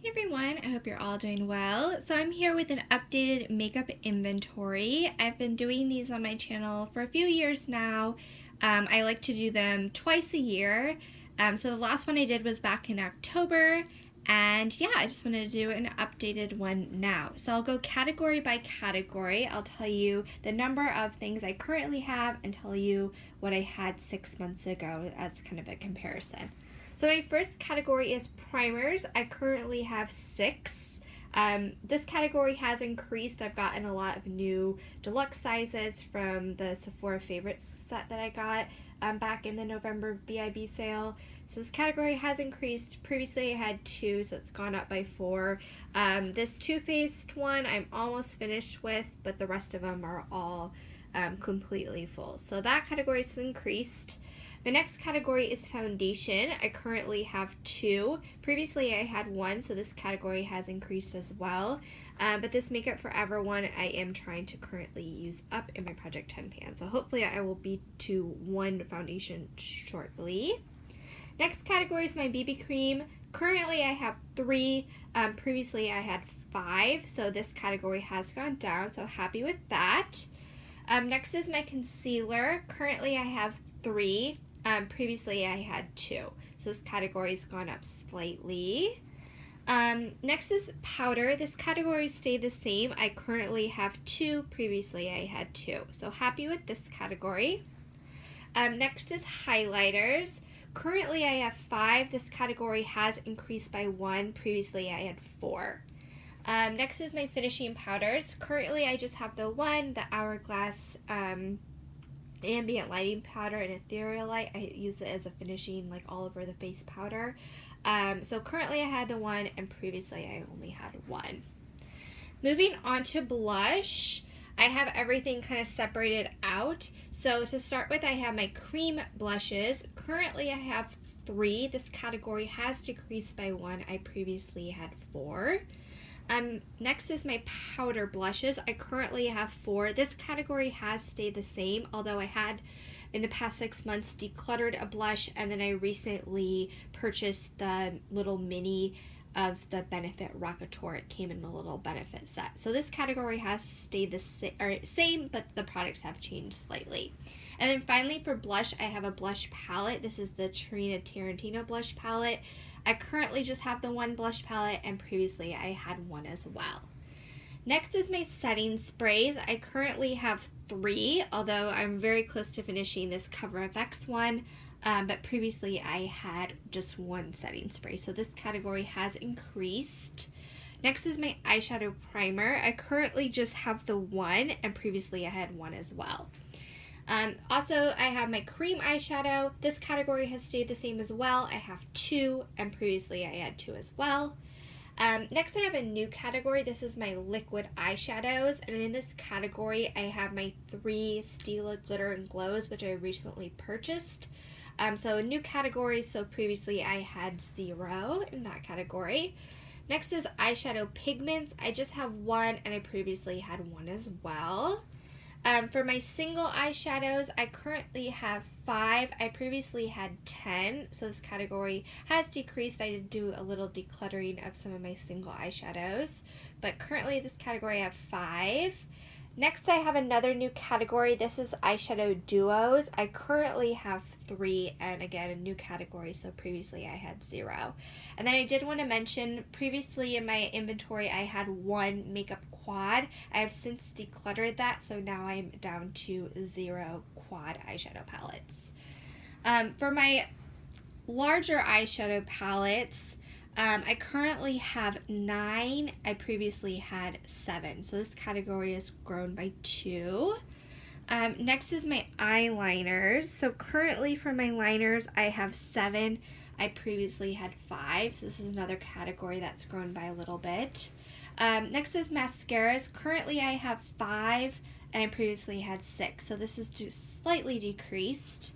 Hey everyone, I hope you're all doing well. So I'm here with an updated makeup inventory. I've been doing these on my channel for a few years now. I like to do them twice a year. So the last one I did was back in October, and yeah, I just wanted to do an updated one now. So I'll go category by category. I'll tell you the number of things I currently have and tell you what I had 6 months ago as kind of a comparison. So my first category is primers. I currently have 6. This category has increased. I've gotten a lot of new deluxe sizes from the Sephora Favorites set that I got back in the November BIB sale. So this category has increased. Previously I had 2, so it's gone up by 4. This Too Faced one I'm almost finished with, but the rest of them are all completely full. So that category has increased. The next category is foundation. I currently have 2. Previously I had 1, so this category has increased as well. But this Makeup Forever one I am trying to currently use up in my Project 10 pan. So hopefully I will be to 1 foundation shortly. Next category is my BB cream. Currently I have 3. Previously I had 5, so this category has gone down, so happy with that. Next is my concealer. Currently I have 3. Previously I had 2, so this category's gone up slightly. Next is powder. This category stayed the same. I currently have 2. Previously I had 2, so happy with this category. Next is highlighters. Currently I have 5. This category has increased by 1. Previously I had 4. Next is my finishing powders. Currently I just have the one, the Hourglass ambient lighting powder and ethereal light. I use it as a finishing, like all over the face powder. So currently I had the one, and previously I only had 1. Moving on to blush, I have everything kind of separated out. So to start with, I have my cream blushes. Currently I have 3. This category has decreased by 1. I previously had 4. Next is my powder blushes. I currently have 4. This category has stayed the same, although I had in the past 6 months decluttered a blush, and then I recently purchased the little mini of the Benefit Rockateur. It came in a little Benefit set. So this category has stayed the same, but the products have changed slightly. And then finally for blush, I have a blush palette. This is the Trina Tarantino blush palette. I currently just have the 1 blush palette, and previously I had 1 as well. Next is my setting sprays. I currently have 3, although I'm very close to finishing this Cover FX one, but previously I had just 1 setting spray, so this category has increased. Next is my eyeshadow primer. I currently just have the 1, and previously I had 1 as well. Also, I have my cream eyeshadow. This category has stayed the same as well. I have 2, and previously I had 2 as well. Next I have a new category. This is my liquid eyeshadows, and in this category I have my 3 Stila Glitter and Glows, which I recently purchased. So a new category, so previously I had 0 in that category. Next is eyeshadow pigments. I just have 1, and I previously had 1 as well. For my single eyeshadows, I currently have 5. I previously had 10, so this category has decreased. I did do a little decluttering of some of my single eyeshadows, but currently this category I have 5. Next I have another new category. This is eyeshadow duos. I currently have 3, and again a new category, so previously I had 0. And then I did want to mention, previously in my inventory I had 1 makeup quad. I have since decluttered that, so now I'm down to 0 quad eyeshadow palettes. For my larger eyeshadow palettes, I currently have 9. I previously had 7, so this category has grown by 2. Next is my eyeliners. So currently for my liners I have 7. I previously had 5, so this is another category that's grown by a little bit. Next is mascaras. Currently I have 5, and I previously had 6, so this is just slightly decreased.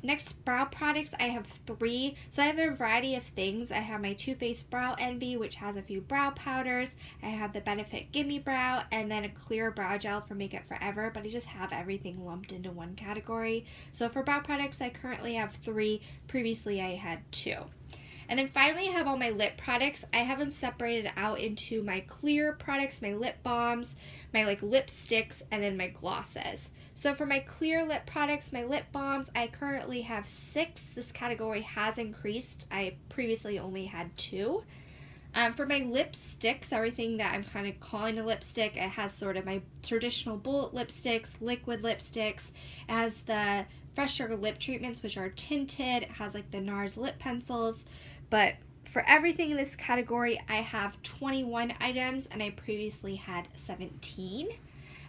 Next, brow products, I have 3. So I have a variety of things. I have my Too Faced Brow Envy, which has a few brow powders. I have the Benefit Gimme Brow, and then a clear brow gel for Makeup Forever, but I just have everything lumped into one category. So for brow products, I currently have 3. Previously, I had 2. And then finally I have all my lip products. I have them separated out into my clear products, my lip balms, my like lipsticks, and then my glosses. So for my clear lip products, my lip balms, I currently have 6. This category has increased. I previously only had 2. For my lipsticks, everything that I'm kind of calling a lipstick, it has sort of my traditional bullet lipsticks, liquid lipsticks. It has the fresher lip treatments, which are tinted. It has like the NARS lip pencils. But for everything in this category, I have 21 items, and I previously had 17.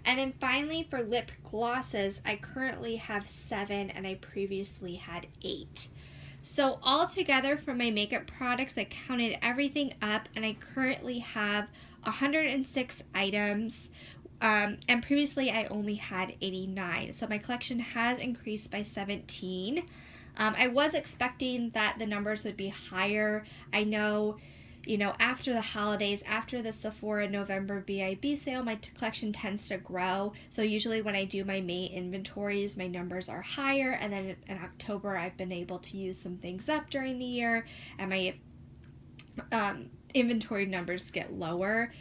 And then finally, for lip glosses, I currently have 7, and I previously had 8. So all together for my makeup products, I counted everything up, and I currently have 106 items, and previously I only had 89. So my collection has increased by 17. I was expecting that the numbers would be higher. I know, you know, after the holidays, after the Sephora November BIB sale, my collection tends to grow. So usually when I do my May inventories, my numbers are higher. And then in October, I've been able to use some things up during the year, and my inventory numbers get lower.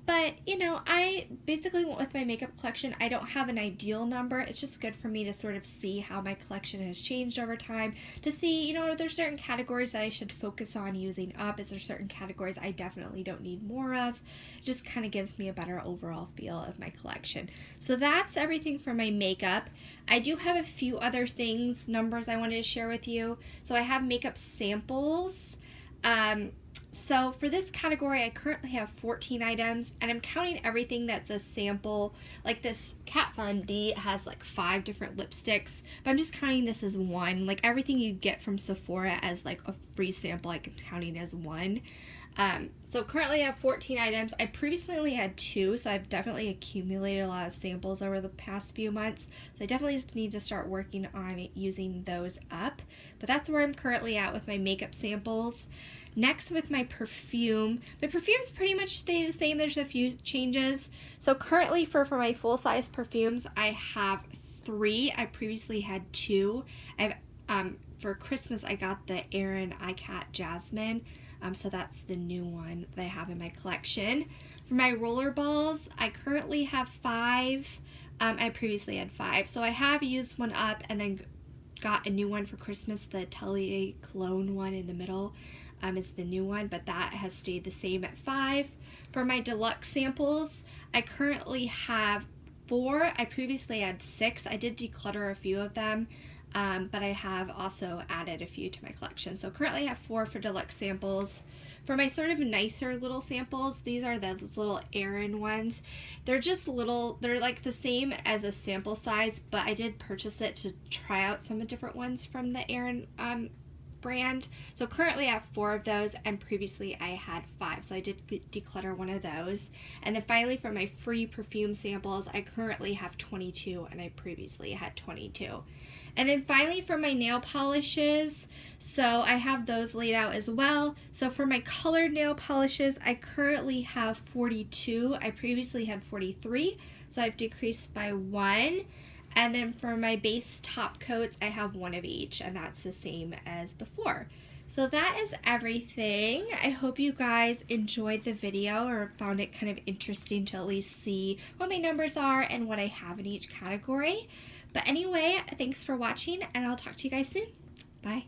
But, you know, I basically went with my makeup collection. I don't have an ideal number. It's just good for me to sort of see how my collection has changed over time, to see, you know, are there certain categories that I should focus on using up? Is there certain categories I definitely don't need more of? It just kind of gives me a better overall feel of my collection. So that's everything for my makeup. I do have a few other things, numbers I wanted to share with you. So I have makeup samples. So for this category, I currently have 14 items, and I'm counting everything that's a sample. Like this Kat Von D has like 5 different lipsticks, but I'm just counting this as one. Like everything you get from Sephora as like a free sample, I'm counting as one. So currently I have 14 items. I previously only had 2, so I've definitely accumulated a lot of samples over the past few months. So I definitely just need to start working on using those up. But that's where I'm currently at with my makeup samples. Next, with my perfumes pretty much stay the same. There's a few changes. So currently for my full-size perfumes, I have 3. I previously had 2. For Christmas, I got the Erin iCat Jasmine. So that's the new one that I have in my collection. For my roller balls, I currently have 5. I previously had 5. So I have used one up and then got a new one for Christmas, the Atelier Cologne one in the middle. Is the new one, but that has stayed the same at 5. For my deluxe samples, I currently have 4. I previously had 6. I did declutter a few of them, but I have also added a few to my collection. So currently I have 4 for deluxe samples. For my sort of nicer little samples, these are those little Erin ones. They're just little, they're like the same as a sample size, but I did purchase it to try out some different ones from the Erin brand. So currently I have 4 of those, and previously I had 5, so I did declutter one of those. And then finally for my free perfume samples, I currently have 22, and I previously had 22. And then finally for my nail polishes, so I have those laid out as well. So for my colored nail polishes, I currently have 42. I previously had 43, so I've decreased by 1. And then for my base top coats, I have 1 of each, and that's the same as before. So that is everything. I hope you guys enjoyed the video or found it kind of interesting to at least see what my numbers are and what I have in each category. But anyway, thanks for watching, and I'll talk to you guys soon. Bye.